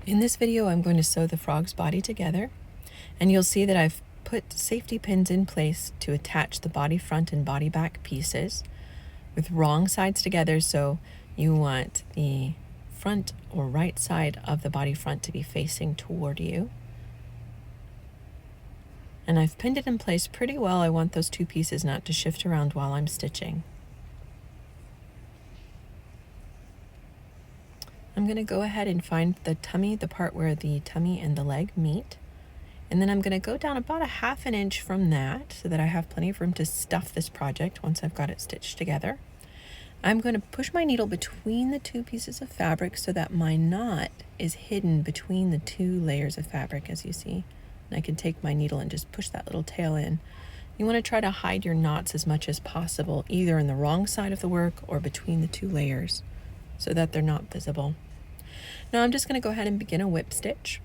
In this video, I'm going to sew the frog's body together, and you'll see that I've put safety pins in place to attach the body front and body back pieces with wrong sides together. So you want the front or right side of the body front to be facing toward you. And I've pinned it in place pretty well. I want those two pieces not to shift around while I'm stitching. I'm going to go ahead and find the tummy, the part where the tummy and the leg meet. And then I'm going to go down about 1/2 inch from that so that I have plenty of room to stuff this project once I've got it stitched together. I'm going to push my needle between the two pieces of fabric so that my knot is hidden between the two layers of fabric, as you see. And I can take my needle and just push that little tail in. You want to try to hide your knots as much as possible, either in the wrong side of the work or between the two layers, so that they're not visible. Now I'm just going to go ahead and begin a whip stitch.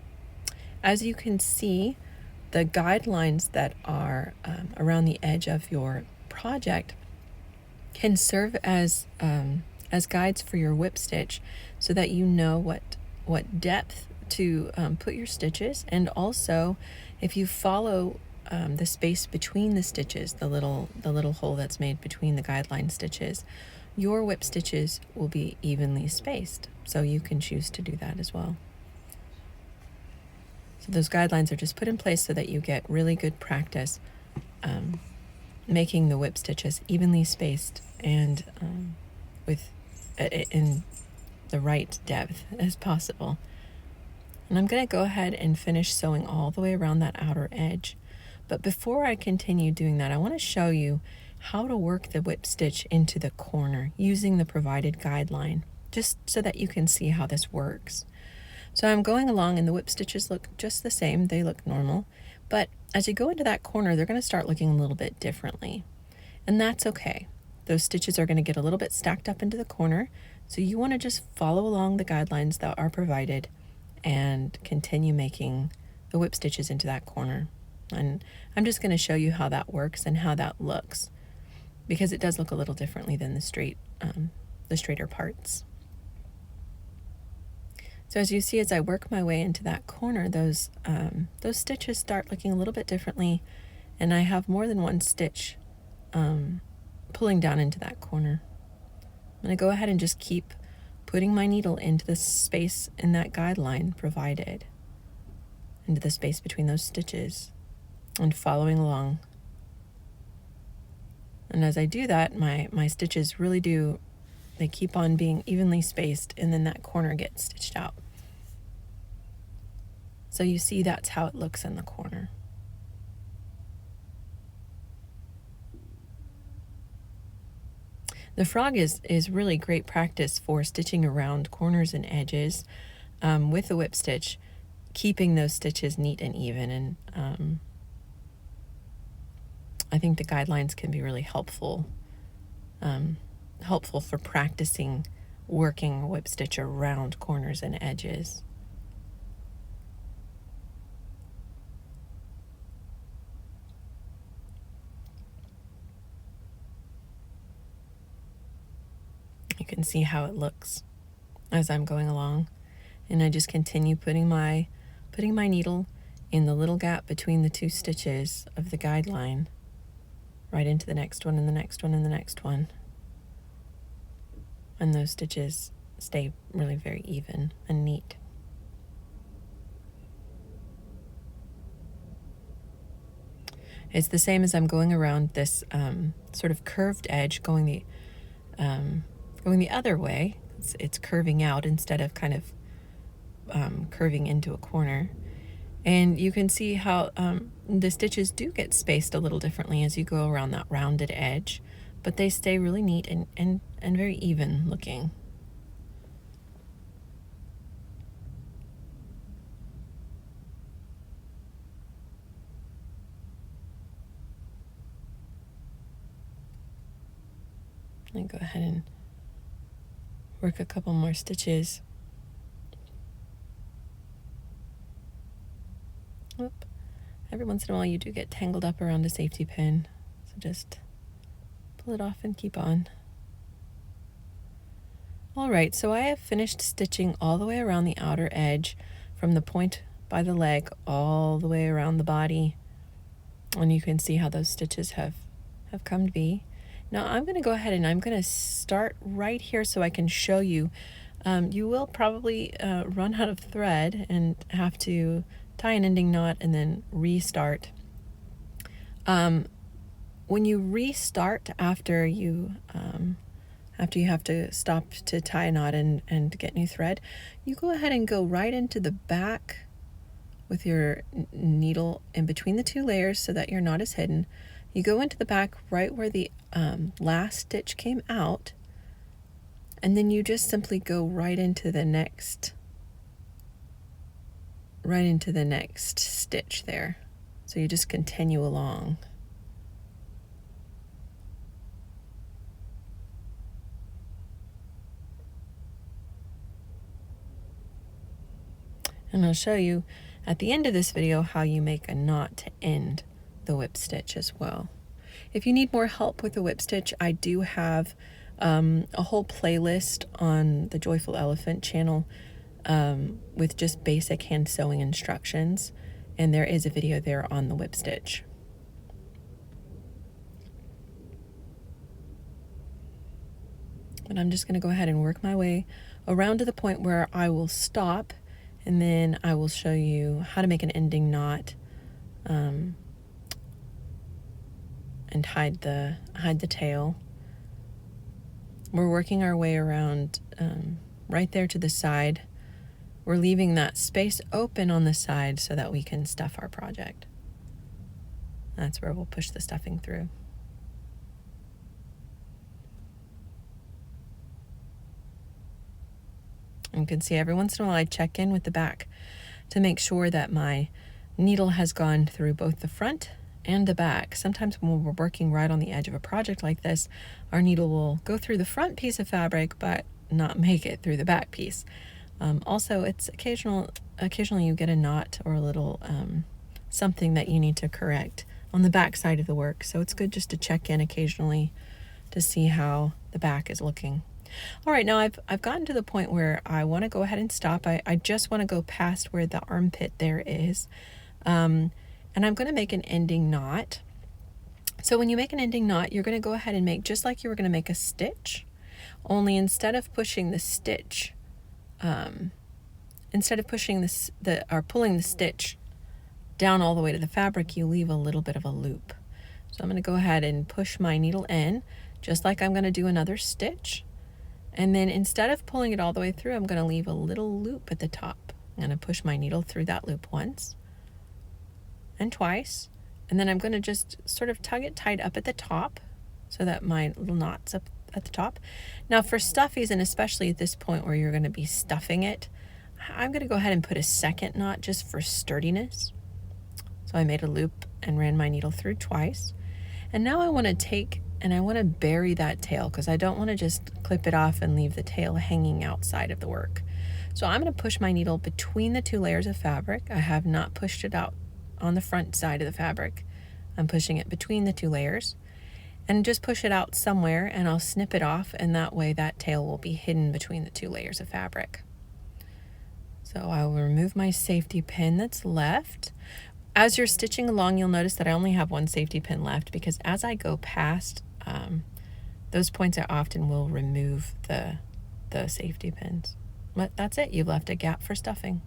As you can see, the guidelines that are around the edge of your project can serve as guides for your whip stitch, so that you know what depth to put your stitches, and also if you follow the space between the stitches, the little hole that's made between the guideline stitches, your whip stitches will be evenly spaced. So you can choose to do that as well. So those guidelines are just put in place so that you get really good practice making the whip stitches evenly spaced and in the right depth as possible. And I'm going to go ahead and finish sewing all the way around that outer edge. But before I continue doing that, I want to show you how to work the whip stitch into the corner using the provided guideline, just so that you can see how this works. So I'm going along and the whip stitches look just the same. They look normal. But as you go into that corner, they're going to start looking a little bit differently. And that's okay. Those stitches are going to get a little bit stacked up into the corner. So you want to just follow along the guidelines that are provided and continue making the whip stitches into that corner. And I'm just going to show you how that works and how that looks, because it does look a little differently than the straighter parts. So as you see, as I work my way into that corner, those stitches start looking a little bit differently, and I have more than one stitch pulling down into that corner. I'm going to go ahead and just keep putting my needle into the space in that guideline provided, into the space between those stitches, and following along. And as I do that, my stitches really do, they keep on being evenly spaced, and then that corner gets stitched out. So you see that's how it looks in the corner. The frog is really great practice for stitching around corners and edges with the whip stitch, keeping those stitches neat and even. And I think the guidelines can be really helpful for practicing working a whip stitch around corners and edges. You can see how it looks as I'm going along, and I just continue putting my needle in the little gap between the two stitches of the guideline, right into the next one and the next one and the next one. And those stitches stay really very even and neat. It's the same as I'm going around this sort of curved edge, going the other way. It's curving out instead of kind of curving into a corner. And you can see how the stitches do get spaced a little differently as you go around that rounded edge, but they stay really neat and very even looking. Let me go ahead and work a couple more stitches. Oop. Every once in a while you do get tangled up around a safety pin, so just pull it off and keep on. All right, so I have finished stitching all the way around the outer edge. from the point by the leg all the way around the body. And you can see how those stitches have come to be. Now I'm going to go ahead and I'm going to start right here so I can show you. You will probably run out of thread and have to tie an ending knot and then restart. When you restart after you have to stop to tie a knot and get new thread, you go ahead and go right into the back with your needle in between the two layers so that your knot is hidden. You go into the back right where the last stitch came out, and then you just simply go right into the next stitch there. So you just continue along. And I'll show you at the end of this video how you make a knot to end the whip stitch as well. If you need more help with the whip stitch, I do have a whole playlist on the Joyful Elephant channel with just basic hand sewing instructions, and there is a video there on the whip stitch. But I'm just going to go ahead and work my way around to the point where I will stop, and then I will show you how to make an ending knot and hide the tail. We're working our way around right there to the side. We're leaving that space open on the side so that we can stuff our project. That's where we'll push the stuffing through. You can see every once in a while I check in with the back to make sure that my needle has gone through both the front and the back. Sometimes when we're working right on the edge of a project like this, our needle will go through the front piece of fabric but not make it through the back piece. Also, it's occasionally you get a knot or a little something that you need to correct on the back side of the work. So it's good just to check in occasionally to see how the back is looking. All right, now I've gotten to the point where I want to go ahead and stop. I just want to go past where the armpit there is. And I'm going to make an ending knot. So when you make an ending knot, you're going to go ahead and make just like you were going to make a stitch, only instead of pushing the stitch, instead of pushing or pulling the stitch down all the way to the fabric, you leave a little bit of a loop. So I'm going to go ahead and push my needle in, just like I'm going to do another stitch. And then instead of pulling it all the way through, I'm going to leave a little loop at the top. I'm going to push my needle through that loop once and twice. And then I'm going to just sort of tug it tight up at the top so that my little knot's up at the top. Now for stuffies, and especially at this point where you're going to be stuffing it, I'm going to go ahead and put a second knot just for sturdiness. So I made a loop and ran my needle through twice. And now I want to take and I want to bury that tail because I don't want to just clip it off and leave the tail hanging outside of the work. So I'm going to push my needle between the two layers of fabric. I have not pushed it out on the front side of the fabric. I'm pushing it between the two layers and just push it out somewhere, and I'll snip it off, and that way that tail will be hidden between the two layers of fabric. So I will remove my safety pin that's left. As you're stitching along, you'll notice that I only have one safety pin left because as I go past those points, I often will remove the safety pins. But that's it. You've left a gap for stuffing.